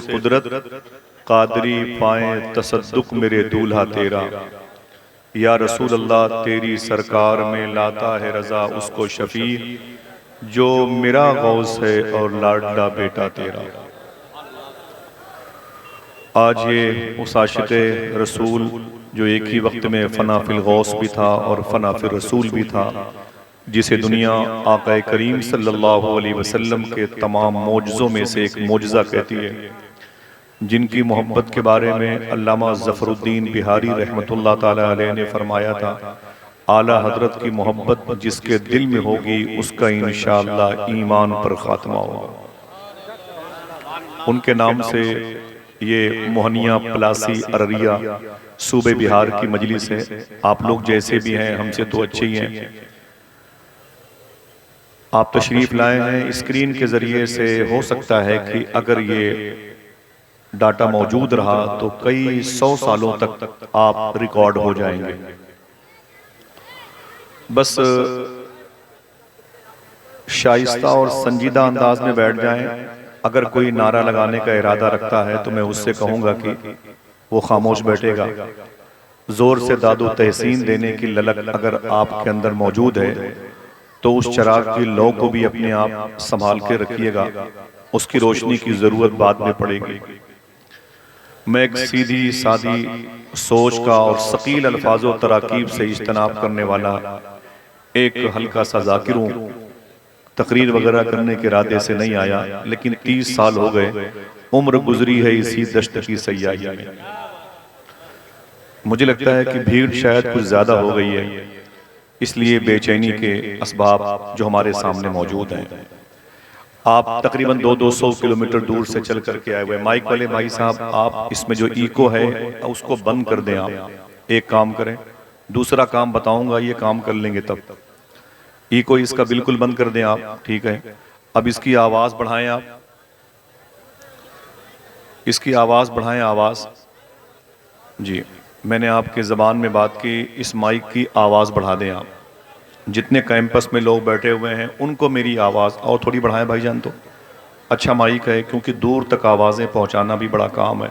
قدرت قادری پائیں تصدق میرے دولہا تیرا، یا رسول اللہ تیری سرکار میں لاتا ہے رضا اس کو شفیع، جو میرا غوث ہے اور لاڈلا بیٹا تیرا۔ آج یہ اس عاشق رسول جو ایک ہی وقت میں فنا فی الغوث بھی تھا اور فنا فی الرسول بھی تھا، جسے دنیا آقا کریم صلی اللہ علیہ وسلم کے تمام معجزوں میں سے ایک معجزہ کہتی ہے، جن کی محبت کے بارے میں علامہ ظفر الدین بہاری رحمۃ اللہ تعالی علیہ نے فرمایا تھا، اعلیٰ حضرت کی محبت جس کے دل میں ہوگی اس کا انشاءاللہ ایمان پر خاتمہ ہوگا۔ ان کے نام سے یہ موہنیہ پلاسی ارریہ صوبہ بہار کی مجلس ہے۔ آپ لوگ جیسے بھی ہیں ہم سے تو اچھے ہی ہیں، آپ تشریف لائے ہیں۔ اسکرین کے ذریعے سے ہو سکتا ہے کہ اگر یہ ڈاٹا موجود رہا تو کئی 100 سالوں تک آپ ریکارڈ ہو جائیں گے۔ بس شائستہ اور سنجیدہ انداز میں بیٹھ جائیں۔ اگر کوئی نعرہ لگانے کا ارادہ رکھتا ہے تو میں اس سے کہوں گا کہ وہ خاموش بیٹھے گا۔ زور سے داد و تحسین دینے کی للک اگر آپ کے اندر موجود ہے تو اس چراغ کی لو کو بھی اپنے آپ سنبھال کے رکھیے گا، اس کی روشنی کی ضرورت بعد میں پڑے گی۔ میں ایک سیدھی سادی سوچ کا اور ثقیل الفاظ و تراکیب سے اجتناب کرنے والا ایک ہلکا سا ذاکر ہوں، تقریر وغیرہ کرنے کے ارادے سے نہیں آیا، لیکن 30 سال ہو گئے عمر گزری ہے اسی دشت کی سیاہی میں۔ مجھے لگتا ہے کہ بھیڑ شاید کچھ زیادہ ہو گئی ہے، اس لیے بے چینی کے اسباب جو ہمارے سامنے موجود ہیں۔ آپ تقریباً 200 کلومیٹر دور سے چل کر کے آئے ہوئے۔ مائک والے بھائی صاحب، آپ اس میں جو ایکو ہے اس کو بند کر دیں۔ آپ ایک کام کریں، دوسرا کام بتاؤں گا، یہ کام کر لیں گے تب۔ ایکو اس کا بالکل بند کر دیں آپ، ٹھیک ہے؟ اب اس کی آواز بڑھائیں، آپ اس کی آواز بڑھائیں، آواز جی۔ میں نے آپ کے زبان میں بات کی، اس مائک کی آواز بڑھا دیں آپ۔ جتنے کیمپس میں لوگ بیٹھے ہوئے ہیں ان کو میری آواز اور تھوڑی بڑھائیں بھائی جان، تو اچھا مائک ہے کیونکہ دور تک آوازیں پہنچانا بھی بڑا کام ہے۔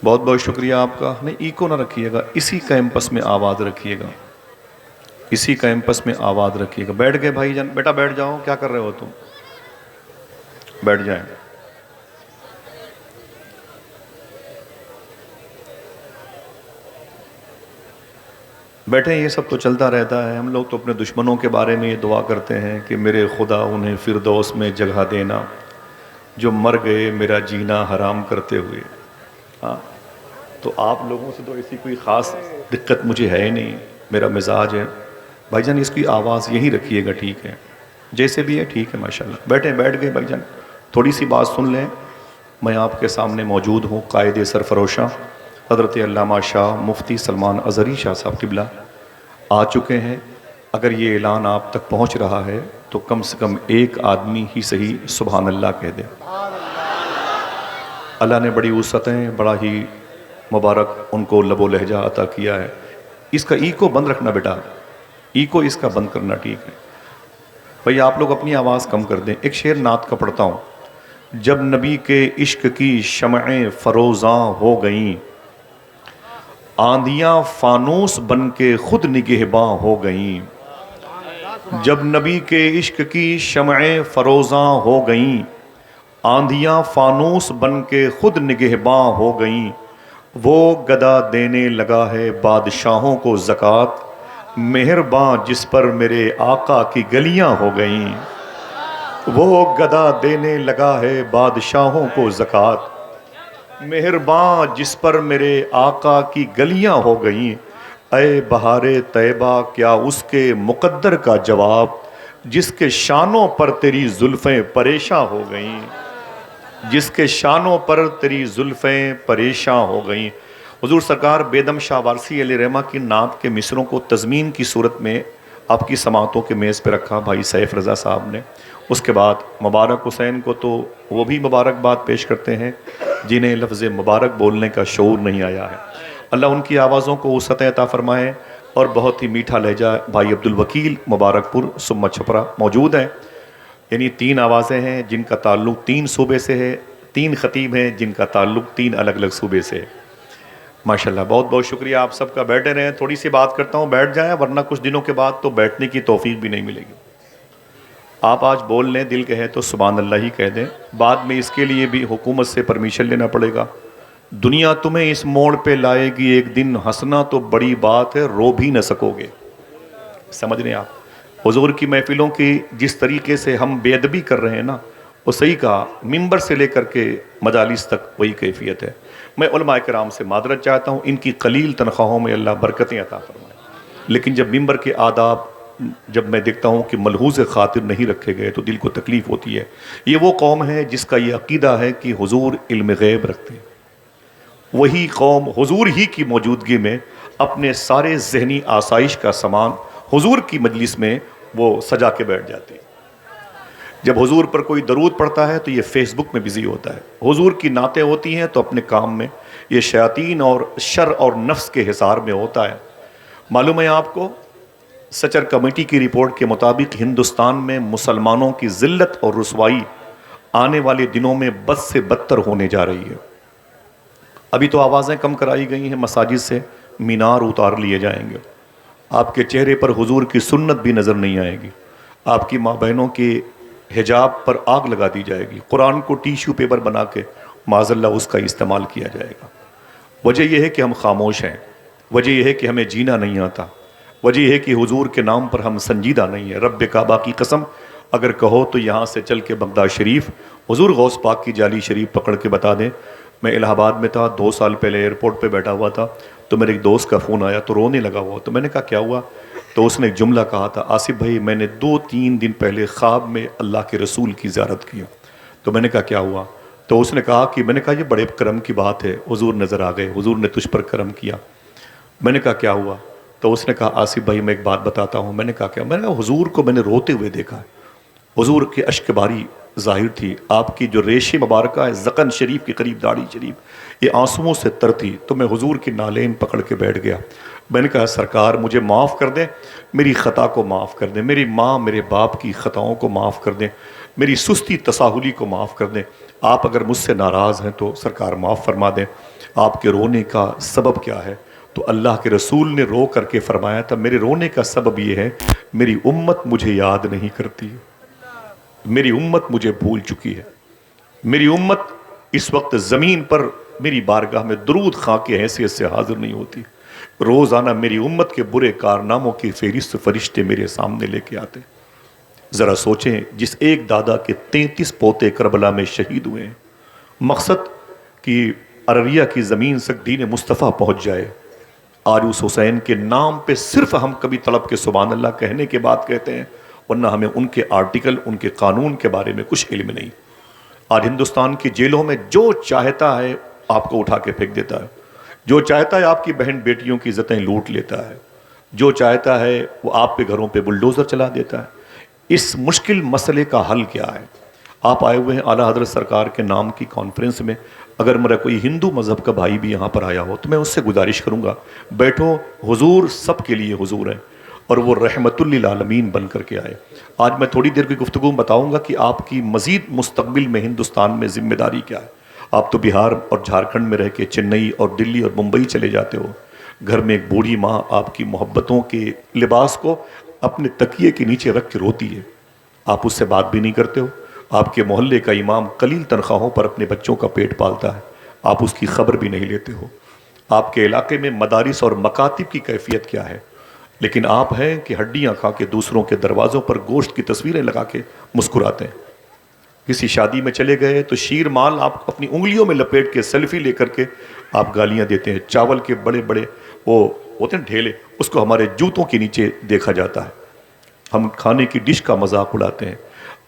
بہت بہت شکریہ آپ کا۔ نہیں، ایکو نہ رکھیے گا، اسی کیمپس میں آواز رکھیے گا، اسی کیمپس میں آواز رکھیے گا۔ بیٹھ گئے بھائی جان؟ بیٹا بیٹھ جاؤ، کیا کر رہے ہو تم؟ بیٹھ جائیں۔ بیٹھیں، یہ سب تو چلتا رہتا ہے۔ ہم لوگ تو اپنے دشمنوں کے بارے میں یہ دعا کرتے ہیں کہ میرے خدا انہیں فردوس میں جگہ دینا، جو مر گئے میرا جینا حرام کرتے ہوئے۔ ہاں، تو آپ لوگوں سے تو ایسی کوئی خاص دقت مجھے ہے نہیں، میرا مزاج ہے۔ بھائی جان اس کی آواز یہی رکھیے گا، ٹھیک ہے؟ جیسے بھی ہے ٹھیک ہے، ماشاءاللہ۔ بیٹھیں، بیٹھ گئے بھائی جان؟ تھوڑی سی بات سن لیں۔ میں آپ کے سامنے موجود ہوں، قائد سرفروشاں حضرت علامہ شاہ مفتی سلمان اظہری شاہ صاحب قبلہ آ چکے ہیں۔ اگر یہ اعلان آپ تک پہنچ رہا ہے تو کم سے کم ایک آدمی ہی صحیح سبحان اللہ کہہ دے۔ اللہ نے بڑی وسعتیں، بڑا ہی مبارک ان کو لب و لہجہ عطا کیا ہے۔ اس کا ایکو بند رکھنا بیٹا، ایکو اس کا بند کرنا، ٹھیک ہے بھئی؟ آپ لوگ اپنی آواز کم کر دیں۔ ایک شعر نعت کا پڑھتا ہوں۔ جب نبی کے عشق کی شمعیں فروزاں ہو گئیں، آندیاں فانوس بن کے خود نگہباں ہو گئیں۔ جب نبی کے عشق کی شمعیں فروزاں ہو گئیں، آندیاں فانوس بن کے خود نگہباں ہو گئیں، وہ گدا دینے لگا ہے بادشاہوں کو زکوٰۃ، مہرباں جس پر میرے آقا کی گلیاں ہو گئیں۔ وہ گدا دینے لگا ہے بادشاہوں کو زکوٰۃ، مہرباں جس پر میرے آقا کی گلیاں ہو گئیں۔ اے بہار طیبہ کیا اس کے مقدر کا جواب، جس کے شانوں پر تیری زلفیں پریشاں ہو گئیں، جس کے شانوں پر تیری زلفیں پریشاں ہو گئیں۔ حضور سرکار بیدم شاہ وارسی علیہ رحمہ کی نعت کے مصروں کو تضمین کی صورت میں آپ کی سماعتوں کے میز پہ رکھا بھائی سیف رضا صاحب نے۔ اس کے بعد مبارک حسین کو تو وہ بھی مبارکباد پیش کرتے ہیں جنہیں لفظ مبارک بولنے کا شعور نہیں آیا ہے۔ اللہ ان کی آوازوں کو وسعت عطا فرمائے۔ اور بہت ہی میٹھا لہجہ بھائی عبد الوکیل مبارک پور سما چھپرا موجود ہیں۔ یعنی 3 آوازیں ہیں جن کا تعلق 3 صوبے سے ہے، 3 خطیب ہیں جن کا تعلق 3 الگ الگ صوبے سے ہے. ماشاءاللہ، بہت بہت شکریہ آپ سب کا. بیٹھے رہیں، تھوڑی سی بات کرتا ہوں، بیٹھ جائیں، ورنہ کچھ دنوں کے بعد تو بیٹھنے کی توفیق بھی نہیں ملے گی. آپ آج بول لیں، دل کہے تو سبحان اللہ ہی کہہ دیں. بعد میں اس کے لیے بھی حکومت سے پرمیشن لینا پڑے گا. دنیا تمہیں اس موڑ پہ لائے گی ایک دن، ہنسنا تو بڑی بات ہے، رو بھی نہ سکو گے. سمجھ رہے ہیں آپ؟ حضور کی محفلوں کی جس طریقے سے ہم بے ادبی کر رہے ہیں نا، وہ صحیح کہا، ممبر سے لے کر کے مجالس تک وہی کیفیت ہے. میں علماء کرام سے معذرت چاہتا ہوں، ان کی قلیل تنخواہوں میں اللہ برکتیں عطا فرمائے، لیکن جب ممبر کے آداب جب میں دیکھتا ہوں کہ ملحوظ خاطر نہیں رکھے گئے تو دل کو تکلیف ہوتی ہے. یہ وہ قوم ہے جس کا یہ عقیدہ ہے کہ حضور علم غیب رکھتے ہیں. وہی قوم حضور ہی کی موجودگی میں اپنے سارے ذہنی آسائش کا سامان حضور کی مجلس میں وہ سجا کے بیٹھ جاتی ہے. جب حضور پر کوئی درود پڑھتا ہے تو یہ فیس بک میں بزی ہوتا ہے. حضور کی نعتیں ہوتی ہیں تو اپنے کام میں یہ شیاطین اور شر اور نفس کے حصار میں ہوتا ہے. معلوم ہے آپ کو، سچر کمیٹی کی رپورٹ کے مطابق ہندوستان میں مسلمانوں کی ذلت اور رسوائی آنے والے دنوں میں بد سے بدتر ہونے جا رہی ہے. ابھی تو آوازیں کم کرائی گئی ہیں، مساجد سے مینار اتار لیے جائیں گے. آپ کے چہرے پر حضور کی سنت بھی نظر نہیں آئے گی. آپ کی ماں بہنوں کے حجاب پر آگ لگا دی جائے گی. قرآن کو ٹیشو پیپر بنا کے معاذ اللہ اس کا استعمال کیا جائے گا. وجہ یہ ہے کہ ہم خاموش ہیں، وجہ یہ ہے کہ ہمیں جینا نہیں آتا، وجہ یہ ہے کہ حضور کے نام پر ہم سنجیدہ نہیں ہیں. رب کعبہ کی قسم، اگر کہو تو یہاں سے چل کے بغداد شریف حضور غوث پاک کی جعلی شریف پکڑ کے بتا دیں. میں الہ آباد میں تھا، 2 سال پہلے ایئرپورٹ پہ بیٹھا ہوا تھا تو میرے ایک دوست کا فون آیا تو رونے لگا ہوا. تو میں نے کہا کیا ہوا؟ تو اس نے ایک جملہ کہا تھا، آصف بھائی میں نے 2-3 دن پہلے خواب میں اللہ کے رسول کی زیارت کی. تو میں نے کہا کیا ہوا؟ تو اس نے کہا کہ میں نے کہا یہ بڑے کرم کی بات ہے، حضور نظر آ گئے، حضور نے تجھ پر کرم کیا. میں نے کہا کیا ہوا؟ تو اس نے کہا آصف بھائی میں ایک بات بتاتا ہوں. میں نے کہا کیا؟ میں نے کہا حضور کو میں نے روتے ہوئے دیکھا ہے. حضور کے اشک باری ظاہر تھی. آپ کی جو ریش مبارکہ ہے ذقن شریف کے قریب داڑھی شریف، یہ آنسوؤں سے تر تھی. تو میں حضور کی نالین پکڑ کے بیٹھ گیا. میں نے کہا سرکار مجھے معاف کر دیں، میری خطا کو معاف کر دیں، میری ماں میرے باپ کی خطاؤں کو معاف کر دیں، میری سستی تساہلی کو معاف کر دیں. آپ اگر مجھ سے ناراض ہیں تو سرکار معاف فرما دیں. آپ کے رونے کا سبب کیا ہے؟ تو اللہ کے رسول نے رو کر کے فرمایا تھا میرے رونے کا سبب یہ ہے، میری امت مجھے یاد نہیں کرتی، میری امت مجھے بھول چکی ہے. میری امت اس وقت زمین پر میری بارگاہ میں درود خواں کی حیثیت سے حاضر نہیں ہوتی. روزانہ میری امت کے برے کارناموں کی فہرست فرشتے میرے سامنے لے کے آتے. ذرا سوچیں، جس ایک دادا کے 33 پوتے کربلا میں شہید ہوئے ہیں، مقصد کہ عرریہ کی زمین تک دین مصطفیٰ پہنچ جائے. آج اس حسین کے نام پہ صرف ہم کبھی تڑپ کے سبحان اللہ کہنے کے بعد کہتے ہیں، ورنہ ہمیں ان کے آرٹیکل، ان کے قانون کے بارے میں کچھ علم نہیں. آج ہندوستان کی جیلوں میں جو چاہتا ہے آپ کو اٹھا کے پھینک دیتا ہے، جو چاہتا ہے آپ کی بہن بیٹیوں کی عزتیں لوٹ لیتا ہے، جو چاہتا ہے وہ آپ کے گھروں پہ بلڈوزر چلا دیتا ہے. اس مشکل مسئلے کا حل کیا ہے؟ آپ آئے ہوئے ہیں اعلیٰ حضرت سرکار کے نام کی کانفرنس میں. اگر میرا کوئی ہندو مذہب کا بھائی بھی یہاں پر آیا ہو تو میں اس سے گزارش کروں گا بیٹھو، حضور سب کے لیے حضور ہے اور وہ رحمت للعالمین بن کر کے آئے. آج میں تھوڑی دیر کی گفتگو میں بتاؤں گا کہ آپ کی مزید مستقبل میں ہندوستان میں ذمہ داری کیا ہے. آپ تو بہار اور جھارکھنڈ میں رہ کے چنئی اور دلی اور ممبئی چلے جاتے ہو. گھر میں ایک بوڑھی ماں آپ کی محبتوں کے لباس کو اپنے تکیے کے نیچے رکھ کے روتی ہے، آپ اس سے بات بھی نہیں کرتے ہو. آپ کے محلے کا امام قلیل تنخواہوں پر اپنے بچوں کا پیٹ پالتا ہے، آپ اس کی خبر بھی نہیں لیتے ہو. آپ کے علاقے میں مدارس اور مکاتب کی کیفیت کیا ہے؟ لیکن آپ ہیں کہ ہڈیاں کھا کے دوسروں کے دروازوں پر گوشت کی تصویریں لگا کے مسکراتے ہیں. کسی شادی میں چلے گئے تو شیر مال آپ اپنی انگلیوں میں لپیٹ کے سیلفی لے کر کے آپ گالیاں دیتے ہیں. چاول کے بڑے بڑے وہ ہوتے ہیں ڈھیلے، اس کو ہمارے جوتوں کے نیچے دیکھا جاتا ہے. ہم کھانے کی ڈش کا مذاق اڑاتے ہیں.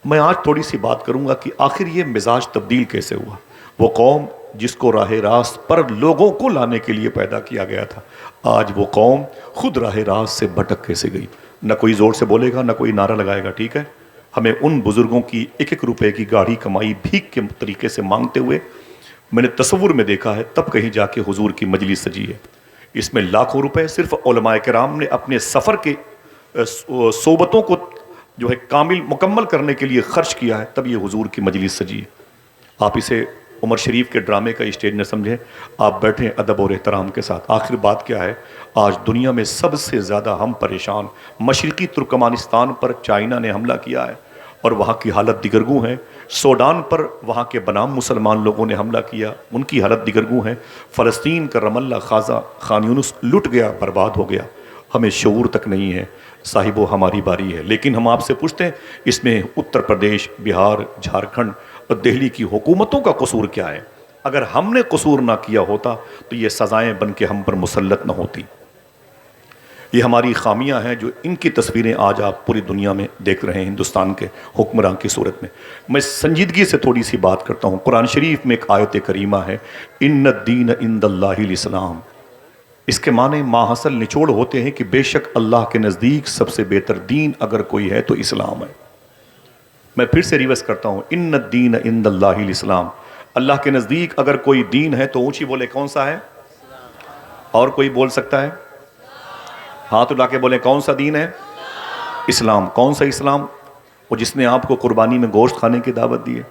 میں آج تھوڑی سی بات کروں گا کہ آخر یہ مزاج تبدیل کیسے ہوا. وہ قوم جس کو راہ راست پر لوگوں کو لانے کے لیے پیدا کیا گیا تھا، آج وہ قوم خود راہ راست سے بھٹک کیسے گئی. نہ کوئی زور سے بولے گا، نہ کوئی نعرہ لگائے گا. ٹھیک ہے، ہمیں ان بزرگوں کی 1-1 روپے کی گاڑی کمائی بھیک کے طریقے سے مانگتے ہوئے میں نے تصور میں دیکھا ہے، تب کہیں جا کے حضور کی مجلس سجی ہے. اس میں لاکھوں روپے صرف علماء کرام نے اپنے سفر کے صحبتوں کو جو ہے کامل مکمل کرنے کے لیے خرچ کیا ہے، تب یہ حضور کی مجلس سجی ہے۔ آپ اسے عمر شریف کے ڈرامے کا اسٹیج نہ سمجھیں، آپ بیٹھیں ادب اور احترام کے ساتھ۔ آخر بات کیا ہے، آج دنیا میں سب سے زیادہ ہم پریشان، مشرقی ترکمانستان پر چائنا نے حملہ کیا ہے اور وہاں کی حالت دیگرگوں ہے۔ سوڈان پر وہاں کے بنام مسلمان لوگوں نے حملہ کیا، ان کی حالت دیگرگوں ہے۔ فلسطین کا رام اللہ، غزہ، خان یونس لٹ گیا، برباد ہو گیا۔ ہمیں شعور تک نہیں ہے صاحبو، ہماری باری ہے۔ لیکن ہم آپ سے پوچھتے ہیں، اس میں اتر پردیش، بہار، جھارکھنڈ اور دہلی کی حکومتوں کا قصور کیا ہے؟ اگر ہم نے قصور نہ کیا ہوتا تو یہ سزائیں بن کے ہم پر مسلط نہ ہوتی۔ یہ ہماری خامیاں ہیں جو ان کی تصویریں آج آپ پوری دنیا میں دیکھ رہے ہیں، ہندوستان کے حکمراں کی صورت میں۔ میں سنجیدگی سے تھوڑی سی بات کرتا ہوں۔ قرآن شریف میں ایک آیت کریمہ ہے، ان الدین عند اللہ الاسلام۔ اس کے معنی ماحصل نچوڑ ہوتے ہیں کہ بے شک اللہ کے نزدیک سب سے بہتر دین اگر کوئی ہے تو اسلام ہے۔ میں پھر سے ریورس کرتا ہوں، ان الدین عند اللہ الاسلام۔ اللہ کے نزدیک اگر کوئی دین ہے تو اونچی بولے کون سا ہے؟ اور کوئی بول سکتا ہے؟ ہاتھ اٹھا کے بولیں کون سا دین ہے؟ اسلام۔ کون سا اسلام؟ وہ جس نے آپ کو قربانی میں گوشت کھانے کی دعوت دی ہے،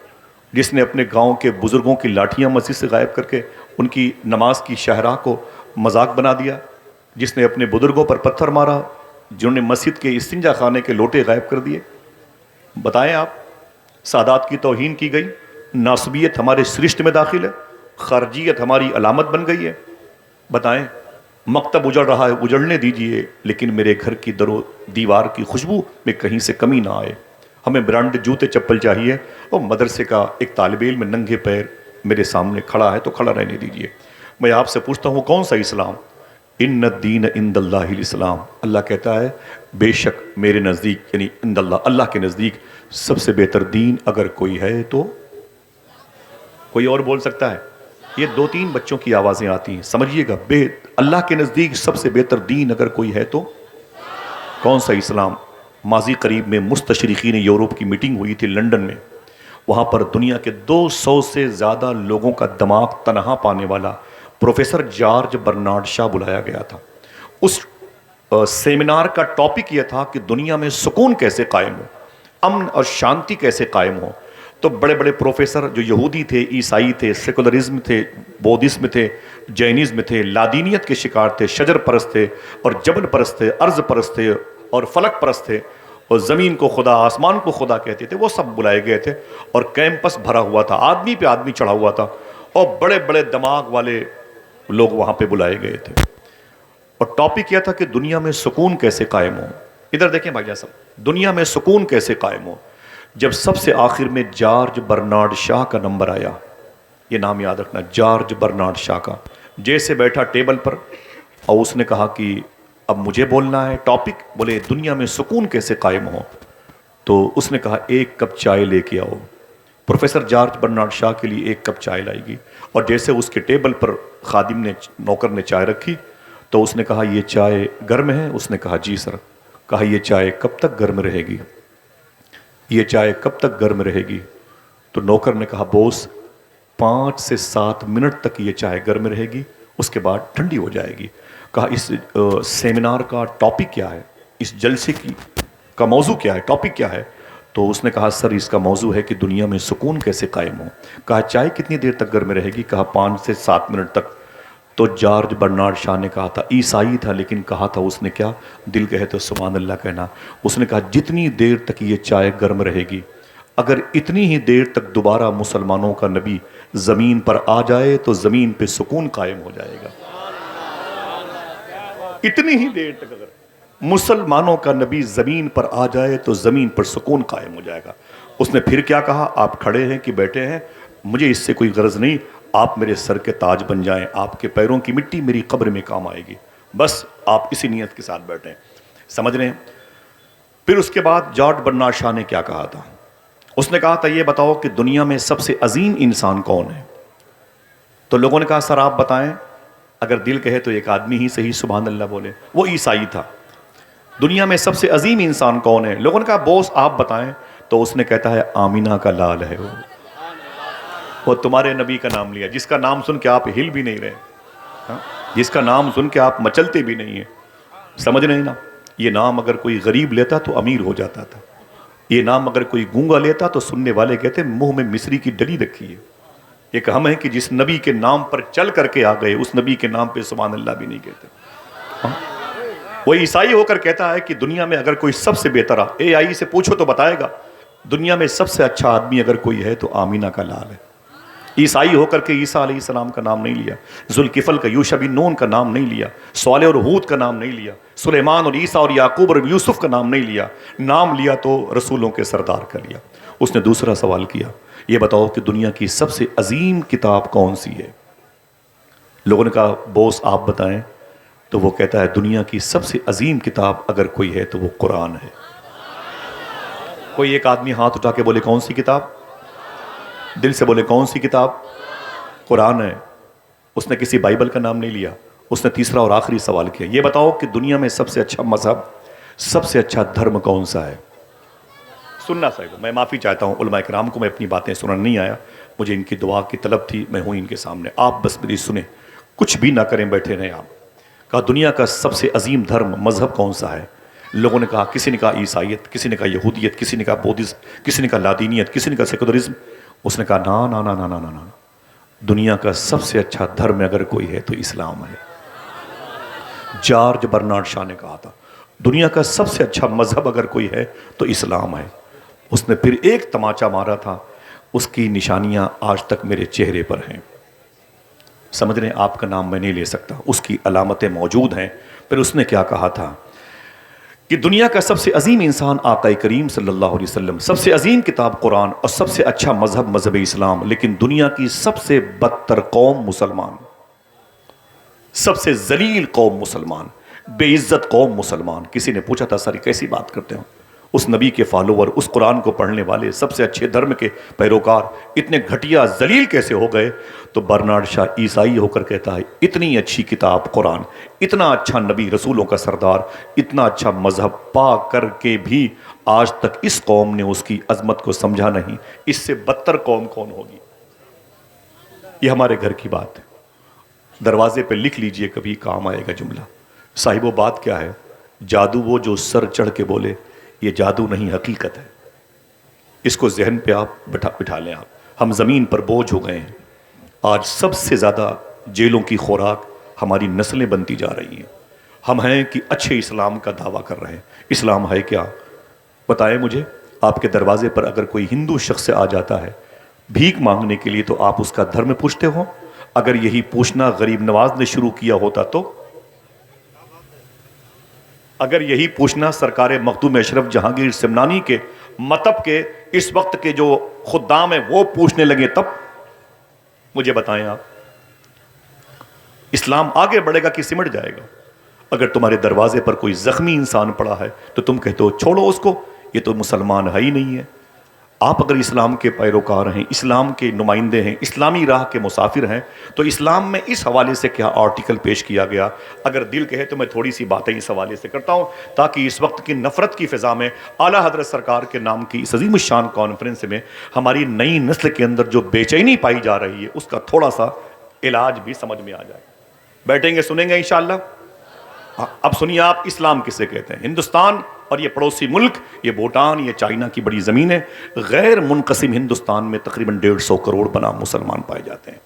جس نے اپنے گاؤں کے بزرگوں کی لاٹھیاں مسجد سے غائب کر کے ان کی نماز کی شاہراہ کو مذاق بنا دیا، جس نے اپنے بزرگوں پر پتھر مارا، جنہوں نے مسجد کے استنجا خانے کے لوٹے غائب کر دیے۔ بتائیں آپ، سادات کی توہین کی گئی، ناسبیت ہمارے سرشت میں داخل ہے، خارجیت ہماری علامت بن گئی ہے۔ بتائیں، مکتب اجڑ رہا ہے، اجڑنے دیجئے، لیکن میرے گھر کی در و دیوار کی خوشبو میں کہیں سے کمی نہ آئے۔ ہمیں برانڈ جوتے چپل چاہیے، اور مدرسے کا ایک طالب علم ننگے پیر میرے سامنے کھڑا ہے تو کھڑا رہنے دیجئے۔ میں آپ سے پوچھتا ہوں کون سا اسلام؟ ان الدین عند اللہ الاسلام۔ اللہ کہتا ہے بے شک میرے نزدیک، یعنی عند اللہ، اللہ کے نزدیک سب سے بہتر دین اگر کوئی ہے تو کوئی اور بول سکتا ہے؟ یہ دو تین بچوں کی آوازیں آتی ہیں، سمجھیے گا۔ اللہ کے نزدیک سب سے بہتر دین اگر کوئی ہے تو کون سا اسلام؟ ماضی قریب میں مستشرقین یورپ کی میٹنگ ہوئی تھی لندن میں۔ وہاں پر دنیا کے 200 سے زیادہ لوگوں کا دماغ تنہا پانے والا پروفیسر جارج برنارڈ شاہ بلایا گیا تھا۔ اس سیمینار کا ٹاپک یہ تھا کہ دنیا میں سکون کیسے قائم ہو، امن اور شانتی کیسے قائم ہو۔ تو بڑے بڑے پروفیسر جو یہودی تھے، عیسائی تھے، سیکولرزم تھے، بودھزم تھے، جینزم تھے، لادینیت کے شکار تھے، شجر پرست تھے اور جبل پرست تھے، ارض پرست تھے اور فلک پرست تھے، اور زمین کو خدا، آسمان کو خدا کہتے تھے، وہ سب بلائے گئے تھے۔ اور کیمپس بھرا ہوا تھا، آدمی پہ آدمی چڑھا ہوا تھا، اور بڑے بڑے دماغ والے لوگ وہاں پہ بلائے گئے تھے۔ اور ٹاپک یہ تھا کہ دنیا میں سکون کیسے قائم ہو۔ ادھر دیکھیں بھائی جان صاحب، دنیا میں سکون کیسے قائم ہو۔ جب سب سے آخر میں جارج برنارڈ شاہ کا نمبر آیا، یہ نام یاد رکھنا، جارج برنارڈ شاہ کا، جیسے بیٹھا ٹیبل پر اور اس نے کہا کہ اب مجھے بولنا ہے ٹاپک، بولے دنیا میں سکون کیسے قائم ہو، تو اس نے کہا ایک کپ چائے لے کے آؤ۔ پروفیسر جارج برنارڈ شاہ کے لیے ایک کپ چائے لائے گی، اور جیسے اس کے ٹیبل پر خادم نے، نوکر نے چائے رکھی تو اس نے کہا یہ چائے گرم ہے؟ اس نے کہا جی سر۔ کہا یہ چائے کب تک گرم رہے گی؟ یہ چائے کب تک گرم رہے گی؟ تو نوکر نے کہا بوس 5 سے 7 منٹ تک یہ چائے گرم رہے گی، اس کے بعد ٹھنڈی ہو جائے گی۔ کہا اس سیمینار کا ٹاپک کیا ہے، اس جلسے کا موضوع کیا ہے، ٹاپک کیا ہے؟ تو اس نے کہا سر اس کا موضوع ہے کہ دنیا میں سکون کیسے قائم ہو۔ کہا چائے کتنی دیر تک گرم رہے گی؟ کہا 5 سے 7 منٹ تک۔ تو جارج برنارڈ شاہ نے کہا تھا، عیسائی تھا لیکن کہا تھا اس نے کیا؟ دل کہے تو سبحان اللہ کہنا۔ اس نے کہا جتنی دیر تک یہ چائے گرم رہے گی، اگر اتنی ہی دیر تک دوبارہ مسلمانوں کا نبی زمین پر آ جائے تو زمین پہ سکون قائم ہو جائے گا۔ اتنی ہی دیر تک اگر مسلمانوں کا نبی زمین پر آ جائے تو زمین پر سکون قائم ہو جائے گا۔ اس نے پھر کیا کہا؟ آپ کھڑے ہیں کہ بیٹھے ہیں، مجھے اس سے کوئی غرض نہیں، آپ میرے سر کے تاج بن جائیں، آپ کے پیروں کی مٹی میری قبر میں کام آئے گی، بس آپ اسی نیت کے ساتھ بیٹھیں۔ سمجھ رہے ہیں؟ پھر اس کے بعد جارج برنارڈ شاہ نے کیا کہا تھا؟ اس نے کہا تھا یہ بتاؤ کہ دنیا میں سب سے عظیم انسان کون ہے؟ تو لوگوں نے کہا سر آپ بتائیں۔ اگر دل کہے تو ایک آدمی ہی صحیح سبحان اللہ بولے، وہ عیسائی تھا۔ دنیا میں سب سے عظیم انسان کون ہے؟ لوگوں نے کہا بوس آپ بتائیں۔ تو اس نے کہتا ہے آمینہ کا لال ہے وہ تمہارے نبی کا نام لیا، جس کا نام سن کے آپ ہل بھی نہیں رہے، جس کا نام سن کے آپ مچلتے بھی نہیں ہیں۔ سمجھ رہے نا؟ یہ نام اگر کوئی غریب لیتا تو امیر ہو جاتا تھا، یہ نام اگر کوئی گونگا لیتا تو سننے والے کہتے منہ میں مصری کی ڈلی رکھی ہے. ایک ہم ہیں کہ جس نبی کے نام پر چل کر کے آ گئے اس نبی کے نام پہ سبحان اللہ بھی نہیں کہتے. وہ عیسائی ہو کر کہتا ہے کہ دنیا میں اگر کوئی سب سے بہتر اے آئی سے پوچھو تو بتائے گا دنیا میں سب سے اچھا آدمی اگر کوئی ہے تو آمینہ کا لال ہے. عیسائی ہو کر کے عیسیٰ علیہ السلام کا نام نہیں لیا, ذوالکفل کا یوشع بن نون کا نام نہیں لیا, صالح اور ہود کا نام نہیں لیا, سلیمان اور عیسیٰ اور یعقوب اور یوسف کا نام نہیں لیا. نام لیا تو رسولوں کے سردار کا لیا. اس نے دوسرا سوال کیا, یہ بتاؤ کہ دنیا کی سب سے عظیم کتاب کون سی ہے؟ لوگوں نے کہا بوس آپ بتائیں. تو وہ کہتا ہے دنیا کی سب سے عظیم کتاب اگر کوئی ہے تو وہ قرآن ہے. کوئی ایک آدمی ہاتھ اٹھا کے بولے کون سی کتاب؟ دل سے بولے کون سی کتاب؟ قرآن ہے. اس نے کسی بائبل کا نام نہیں لیا. اس نے تیسرا اور آخری سوال کیا, یہ بتاؤ کہ دنیا میں سب سے اچھا مذہب, سب سے اچھا دھرم کون سا ہے؟ سننا صاحب, میں معافی چاہتا ہوں علماء کرام کو, میں اپنی باتیں سننے نہیں آیا, مجھے ان کی دعا کی طلب تھی, میں ہوں ان کے سامنے, آپ بس میری سنیں, کچھ بھی نہ کریں, بیٹھے رہیں آپ. کہا دنیا کا سب سے عظیم دھرم مذہب کون سا ہے؟ لوگوں نے کہا, کسی نے کہا عیسائیت, کسی نے کہا یہودیت, کسی نے کہا بودھزم, کسی نے کہا لادینیت, کسی نے کہا سیکولرزم. اس نے کہا نا نا نا نا نا نا, دنیا کا سب سے اچھا دھرم اگر کوئی ہے تو اسلام ہے. جارج برنارڈ شاہ نے کہا تھا دنیا کا سب سے اچھا مذہب اگر کوئی ہے تو اسلام ہے. اس نے پھر ایک تماچا مارا تھا, اس کی نشانیاں آج تک میرے چہرے پر ہیں. سمجھ رہے ہیں, آپ کا نام میں نہیں لے سکتا, اس کی علامتیں موجود ہیں. پھر اس نے کیا کہا تھا کہ دنیا کا سب سے عظیم انسان آقا کریم صلی اللہ علیہ وسلم, سب سے عظیم کتاب قرآن, اور سب سے اچھا مذہب مذہب اسلام, لیکن دنیا کی سب سے بدتر قوم مسلمان, سب سے ذلیل قوم مسلمان, بے عزت قوم مسلمان. کسی نے پوچھا تھا سر کیسی بات کرتے ہو, اس نبی کے فالوور, اس قرآن کو پڑھنے والے, سب سے اچھے دھرم کے پیروکار اتنے گھٹیا ذلیل کیسے ہو گئے؟ تو برنارڈ شاہ عیسائی ہو کر کہتا ہے اتنی اچھی کتاب قرآن, اتنا اچھا نبی رسولوں کا سردار, اتنا اچھا مذہب پا کر کے بھی آج تک اس قوم نے اس کی عظمت کو سمجھا نہیں. اس سے بدتر قوم کون ہوگی؟ یہ ہمارے گھر کی بات ہے, دروازے پہ لکھ لیجئے, کبھی کام آئے گا جملہ. صاحب وہ بات کیا ہے؟ جادو وہ جو سر چڑھ کے بولے, یہ جادو نہیں حقیقت ہے. اس کو ذہن پہ آپ بٹھا لیں. آپ ہم زمین پر بوجھ ہو گئے ہیں. آج سب سے زیادہ جیلوں کی خوراک ہماری نسلیں بنتی جا رہی ہیں. ہم ہیں کہ اچھے اسلام کا دعویٰ کر رہے ہیں. اسلام ہے کیا؟ بتائیں مجھے. آپ کے دروازے پر اگر کوئی ہندو شخص آ جاتا ہے بھیک مانگنے کے لیے تو آپ اس کا دھرم پوچھتے ہو؟ اگر یہی پوچھنا غریب نواز نے شروع کیا ہوتا تو, اگر یہی پوچھنا سرکار مخدوم اشرف جہانگیر سمنانی کے مطب کے اس وقت کے جو خدام ہیں وہ پوچھنے لگے تب, مجھے بتائیں آپ اسلام آگے بڑھے گا کہ سمٹ جائے گا؟ اگر تمہارے دروازے پر کوئی زخمی انسان پڑا ہے تو تم کہتے ہو چھوڑو اس کو, یہ تو مسلمان ہے ہی نہیں ہے. آپ اگر اسلام کے پیروکار ہیں, اسلام کے نمائندے ہیں, اسلامی راہ کے مسافر ہیں, تو اسلام میں اس حوالے سے کیا آرٹیکل پیش کیا گیا؟ اگر دل کہے تو میں تھوڑی سی باتیں اس حوالے سے کرتا ہوں تاکہ اس وقت کی نفرت کی فضا میں اعلیٰ حضرت سرکار کے نام کی اس عظیم الشان کانفرنس میں ہماری نئی نسل کے اندر جو بے چینی پائی جا رہی ہے اس کا تھوڑا سا علاج بھی سمجھ میں آ جائے. بیٹھیں گے, سنیں گے انشاءاللہ. اب سنیے آپ, اسلام کسے کہتے ہیں؟ ہندوستان اور یہ پڑوسی ملک, یہ بھوٹان, یہ چائنا کی بڑی زمین ہے. غیر منقسم ہندوستان میں تقریباً 150 کروڑ بنام مسلمان پائے جاتے ہیں.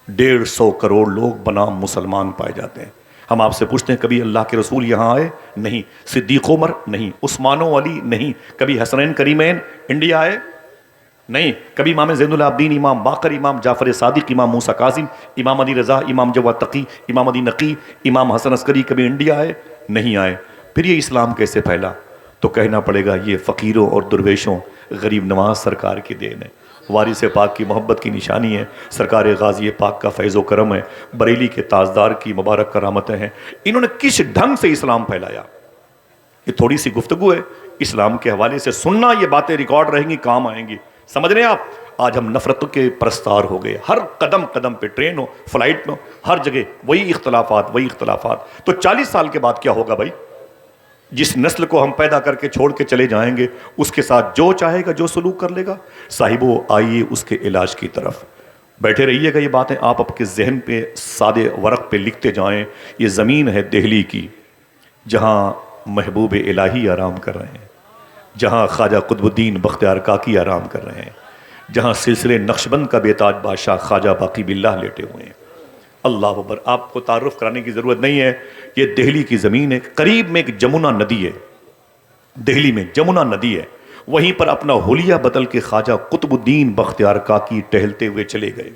150 کروڑ لوگ بنام مسلمان پائے جاتے ہیں. ہم آپ سے پوچھتے ہیں کبھی اللہ کے رسول یہاں آئے؟ نہیں. صدیق عمر؟ نہیں. عثمان و علی؟ نہیں. کبھی حسنین کریمین انڈیا آئے؟ نہیں. کبھی امام زین العابدین, امام باقر, امام جعفر صادق, امام موسیٰ کاظم, امام علی رضا, امام جواد تقی, امام علی نقی, امام حسن عسکری کبھی انڈیا آئے؟ نہیں آئے. پھر یہ اسلام کیسے پھیلا؟ تو کہنا پڑے گا یہ فقیروں اور درویشوں, غریب نواز سرکار کی دین ہے, وارث پاک کی محبت کی نشانی ہے, سرکار غازی پاک کا فیض و کرم ہے, بریلی کے تاجدار کی مبارک کرامتیں ہیں. انہوں نے کس ڈھنگ سے اسلام پھیلایا؟ یہ تھوڑی سی گفتگو ہے اسلام کے حوالے سے, سننا, یہ باتیں ریکارڈ رہیں گی, کام آئیں گی. سمجھ رہے ہیں آپ؟ آج ہم نفرتوں کے پرستار ہو گئے. ہر قدم قدم پہ, ٹرین ہو, فلائٹ ہو, ہر جگہ وہی اختلافات, وہی اختلافات. تو 40 سال کے بعد کیا ہوگا بھائی؟ جس نسل کو ہم پیدا کر کے چھوڑ کے چلے جائیں گے اس کے ساتھ جو چاہے گا, جو سلوک کر لے گا. صاحبو آئیے اس کے علاج کی طرف. بیٹھے رہیے گا, یہ باتیں آپ اپنے ذہن پہ سادے ورق پہ لکھتے جائیں. یہ زمین ہے دہلی کی جہاں محبوب الہی آرام کر رہے ہیں. جہاں خواجہ قطب الدین بختیار کاکی آرام کر رہے ہیں، جہاں سلسلے نقشبند کا بے تاج بادشاہ خواجہ باقی باللہ لیٹے ہوئے ہیں۔ اللہ اکبر، آپ کو تعارف کرانے کی ضرورت نہیں ہے، یہ دہلی کی زمین ہے، قریب میں ایک جمنا ندی ہے، دہلی میں جمنا ندی ہے، وہیں پر اپنا حلیہ بدل کے خواجہ قطب الدین بختیار کاکی ٹہلتے ہوئے چلے گئے۔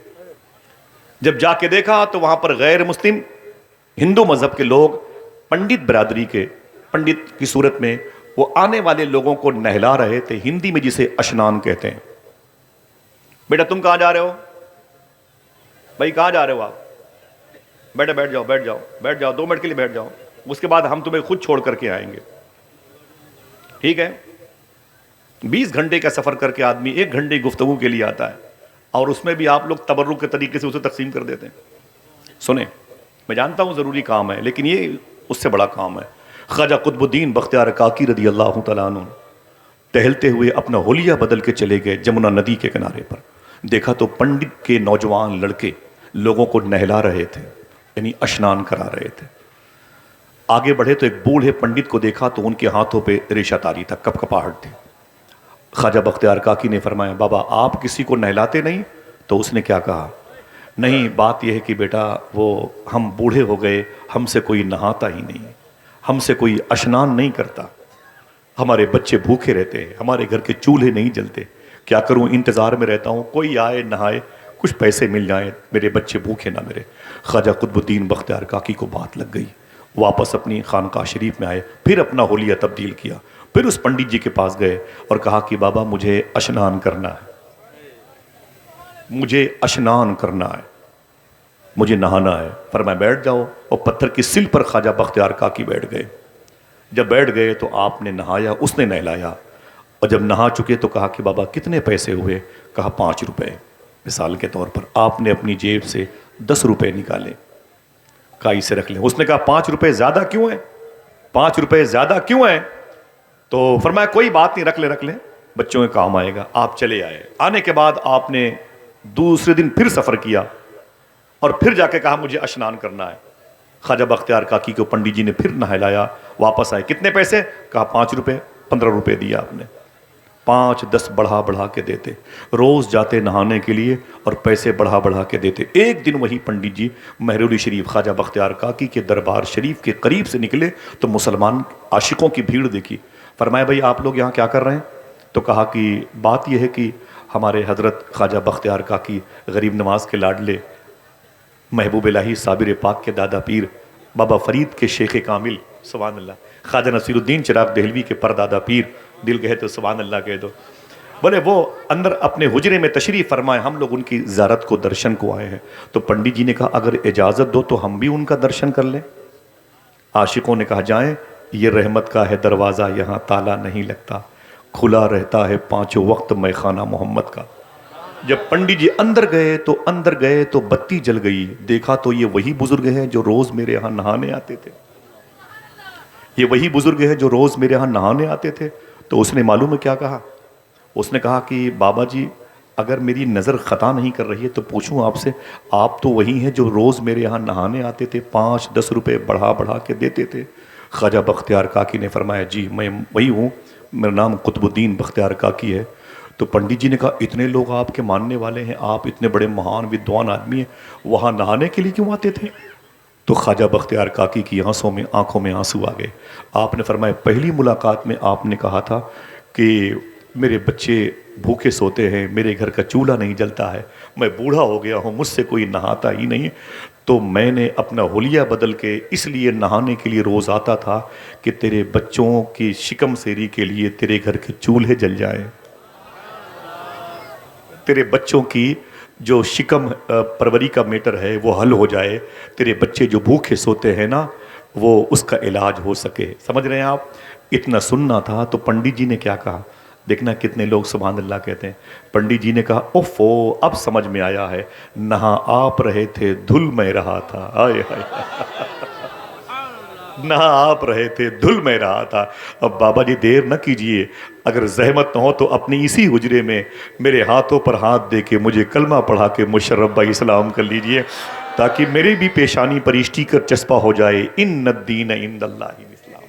جب جا کے دیکھا تو وہاں پر غیر مسلم ہندو مذہب کے لوگ، پنڈت برادری کے، پنڈت کی صورت میں وہ آنے والے لوگوں کو نہلا رہے تھے، ہندی میں جسے اشنان کہتے ہیں۔ بیٹا تم کہاں جا رہے ہو؟ بھائی کہاں جا رہے ہو آپ؟ بیٹا بیٹھ جاؤ بیٹھ جاؤ بیٹھ جاؤ، 2 منٹ کے لیے بیٹھ جاؤ، اس کے بعد ہم تمہیں خود چھوڑ کر کے آئیں گے، ٹھیک ہے؟ 20 گھنٹے کا سفر کر کے آدمی 1 گھنٹے گفتگو کے لیے آتا ہے، اور اس میں بھی آپ لوگ تبرک کے طریقے سے اسے تقسیم کر دیتے ہیں۔ سنیں، میں جانتا ہوں ضروری کام ہے، لیکن یہ اس سے بڑا کام ہے۔ خواجہ قطب الدین بختیار کاکی رضی اللہ تعالیٰ عنہ ٹہلتے ہوئے اپنا حلیہ بدل کے چلے گئے جمنا ندی کے کنارے پر۔ دیکھا تو پنڈت کے نوجوان لڑکے لوگوں کو نہلا رہے تھے، یعنی اشنان کرا رہے تھے۔ آگے بڑھے تو ایک بوڑھے پنڈت کو دیکھا تو ان کے ہاتھوں پہ ریشہ تاری تھا، کپ کپاہٹ تھی۔ خواجہ بختیار کاکی نے فرمایا، بابا آپ کسی کو نہلاتے نہیں؟ تو اس نے کیا کہا، نہیں بات یہ ہے کہ بیٹا وہ ہم بوڑھے ہو گئے، ہم سے کوئی نہاتا ہی نہیں، ہم سے کوئی اشنان نہیں کرتا، ہمارے بچے بھوکے رہتے ہیں، ہمارے گھر کے چولہے نہیں جلتے، کیا کروں انتظار میں رہتا ہوں، کوئی آئے نہائے، کچھ پیسے مل جائیں، میرے بچے بھوکے نہ مرے۔ خواجہ قطب الدین بختیار کاکی کو بات لگ گئی، واپس اپنی خانقاہ شریف میں آئے، پھر اپنا حلیہ تبدیل کیا، پھر اس پنڈت جی کے پاس گئے اور کہا کہ بابا مجھے اشنان کرنا ہے، مجھے اشنان کرنا ہے، مجھے نہانا ہے۔ فرمایا بیٹھ جاؤ، اور پتھر کی سل پر خواجہ بختیار کاکی بیٹھ گئے۔ جب بیٹھ گئے تو آپ نے نہایا، اس نے نہلایا، اور جب نہا چکے تو کہا کہ بابا کتنے پیسے ہوئے؟ کہا 5 روپے۔ مثال کے طور پر آپ نے اپنی جیب سے 10 روپے نکالے، کہا اسے رکھ لیں۔ اس نے کہا 5 روپے زیادہ کیوں ہیں؟ 5 روپے زیادہ کیوں ہیں؟ تو فرمایا کوئی بات نہیں، رکھ لیں بچوں کے کام آئے گا۔ آپ چلے آئے، آنے کے بعد آپ نے دوسرے دن پھر سفر کیا اور پھر جا کے کہا مجھے اشنان کرنا ہے۔ خواجہ بختیار کاکی کو پنڈت جی نے پھر نہلایا، واپس آئے، کتنے پیسے؟ کہا 5 روپے۔ 15 روپے دیا آپ نے، 5 10 بڑھا بڑھا کے دیتے، روز جاتے نہانے کے لیے اور پیسے بڑھا بڑھا کے دیتے۔ ایک دن وہی پنڈت جی مہرولی شریف خواجہ بختیار کاکی کے دربار شریف کے قریب سے نکلے تو مسلمان عاشقوں کی بھیڑ دیکھی۔ فرمایا بھائی آپ لوگ یہاں کیا کر رہے ہیں؟ تو کہا کہ بات یہ ہے کہ ہمارے حضرت خواجہ بختیار کاکی غریب نواز کے لاڈلے، محبوب الہی صابر پاک کے دادا پیر، بابا فرید کے شیخ کامل، سبحان اللہ، خواجہ نصیر الدین چراغ دہلوی کے پردادا پیر، دل کہے تو سبحان اللہ کہہ دو، بولے وہ اندر اپنے حجرے میں تشریف فرمائے، ہم لوگ ان کی زیارت کو درشن کو آئے ہیں۔ تو پنڈت جی نے کہا اگر اجازت دو تو ہم بھی ان کا درشن کر لیں۔ عاشقوں نے کہا جائیں، یہ رحمت کا ہے دروازہ، یہاں تالا نہیں لگتا، کھلا رہتا ہے 5 وقت میخانہ محمد کا۔ جب پنڈت جی اندر گئے تو بتی جل گئی، دیکھا تو یہ وہی بزرگ ہیں جو روز میرے یہاں نہانے آتے تھے، یہ وہی بزرگ ہیں جو روز میرے یہاں نہانے آتے تھے۔ تو اس نے معلوم ہے کیا کہا؟ اس نے کہا کہ بابا جی اگر میری نظر خطا نہیں کر رہی ہے تو پوچھوں آپ سے، آپ تو وہی ہیں جو روز میرے یہاں نہانے آتے تھے، 5 10 روپے بڑھا بڑھا کے دیتے تھے؟ خواجہ بختیار کاکی نے فرمایا جی میں وہی ہوں، میرا نام قطب الدین بختیار کاکی ہے۔ تو پنڈت جی نے کہا اتنے لوگ آپ کے ماننے والے ہیں، آپ اتنے بڑے مہان ودوان آدمی ہیں، وہاں نہانے کے لیے کیوں آتے تھے؟ تو خواجہ بختیار کاکی کی آنکھوں میں آنسو آ گئے۔ آپ نے فرمایا پہلی ملاقات میں آپ نے کہا تھا کہ میرے بچے بھوکے سوتے ہیں، میرے گھر کا چولہا نہیں جلتا ہے، میں بوڑھا ہو گیا ہوں، مجھ سے کوئی نہاتا ہی نہیں، تو میں نے اپنا حلیہ بدل کے اس لیے نہانے کے لیے روز آتا تھا کہ تیرے بچوں کی شکم سیری کے لیے تیرے گھر کے چولہے جل جائیں، تیرے بچوں کی جو شکم پروری کا میٹر ہے وہ حل ہو جائے، تیرے بچے جو بھوکے سوتے ہیں نا وہ اس کا علاج ہو سکے۔ سمجھ رہے ہیں آپ؟ اتنا سننا تھا تو پنڈت جی نے کیا کہا، دیکھنا کتنے لوگ سبحان اللہ کہتے ہیں۔ پنڈت جی نے کہا اوفو اب سمجھ میں آیا ہے، نہا آپ رہے تھے دھل میں رہا تھا، آئے ہائے نہا آپ رہے تھے دھل میں رہا تھا۔ اب بابا جی دیر نہ کیجئے، اگر زحمت نہ ہو تو اپنی اسی حجرے میں میرے ہاتھوں پر ہاتھ دے کے مجھے کلمہ پڑھا کے مشرف بھائی اسلام کر لیجئے، تاکہ میری بھی پیشانی پر اسٹیکر چسپا ہو جائے، ان الدین عند اللہ الاسلام۔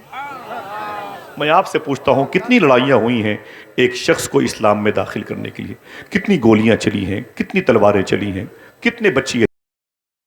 میں آپ سے پوچھتا ہوں کتنی لڑائیاں ہوئی ہیں ایک شخص کو اسلام میں داخل کرنے کے لیے، کتنی گولیاں چلی ہیں، کتنی تلواریں چلی ہیں، کتنے بچے